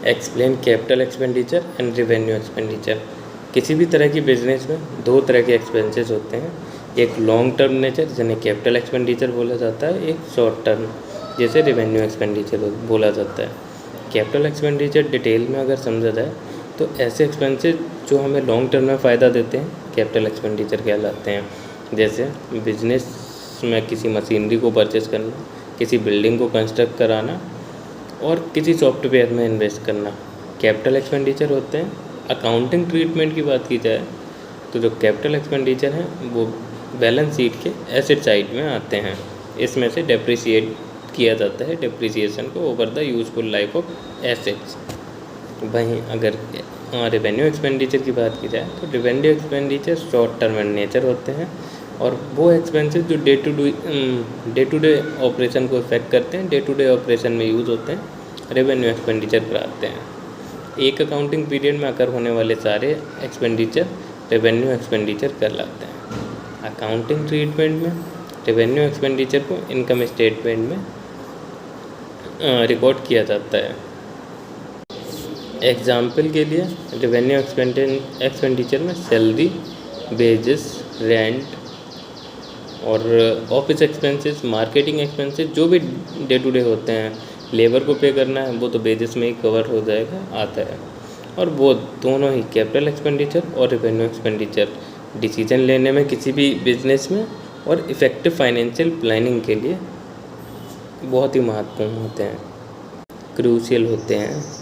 Explain capital expenditure and revenue expenditure. किसी भी तरह की बिजनेस में दो तरह के एक्सपेंसेस होते हैं, एक लॉन्ग टर्म नेचर जिन्हें कैपिटल एक्सपेंडिचर बोला जाता है, एक शॉर्ट टर्म जैसे रेवेन्यू एक्सपेंडिचर बोला जाता है। कैपिटल एक्सपेंडिचर डिटेल में अगर समझा जाए तो ऐसे एक्सपेंसेस जो हमें लॉन्ग टर्म में फ़ायदा देते हैं कैपिटल एक्सपेंडिचर कहलाते हैं। जैसे बिजनेस में किसी मशीनरी को परचेस करना, किसी बिल्डिंग को कंस्ट्रक्ट कराना और किसी सॉफ्टवेयर में इन्वेस्ट करना कैपिटल एक्सपेंडिचर होते हैं। अकाउंटिंग ट्रीटमेंट की बात की जाए तो जो कैपिटल एक्सपेंडिचर हैं वो बैलेंस शीट के एसेट साइड में आते हैं। इसमें से डेप्रिसिएट किया जाता है डेप्रिसिएशन को over the useful life of assets. वहीं अगर रेवेन्यू एक्सपेंडिचर की बात की जाए तो revenue expenditure short term in nature होते हैं और वो एक्सपेंसेस जो डे टू डे ऑपरेशन को इफेक्ट करते हैं, डे टू डे ऑपरेशन में यूज़ होते हैं, रेवेन्यू एक्सपेंडिचर कराते हैं। एक अकाउंटिंग पीरियड में अकर होने वाले सारे एक्सपेंडिचर रेवेन्यू एक्सपेंडिचर कहलाते हैं। अकाउंटिंग ट्रीटमेंट में रेवेन्यू एक्सपेंडिचर को इनकम स्टेटमेंट में रिकॉर्ड किया जाता है। एग्जाम्पल के लिए रेवेन्यू एक्सपेंडिचर में सैलरी, वेजेस, रेंट और ऑफिस एक्सपेंसेस, मार्केटिंग एक्सपेंसेस जो भी डे टू डे होते हैं, लेबर को पे करना है वो तो वेजेस में ही कवर हो जाएगा, आता है। और वो दोनों ही कैपिटल एक्सपेंडिचर और रेवेन्यू एक्सपेंडिचर डिसीजन लेने में किसी भी बिजनेस में और इफ़ेक्टिव फाइनेंशियल प्लानिंग के लिए बहुत ही महत्वपूर्ण होते हैं, क्रूशियल होते हैं।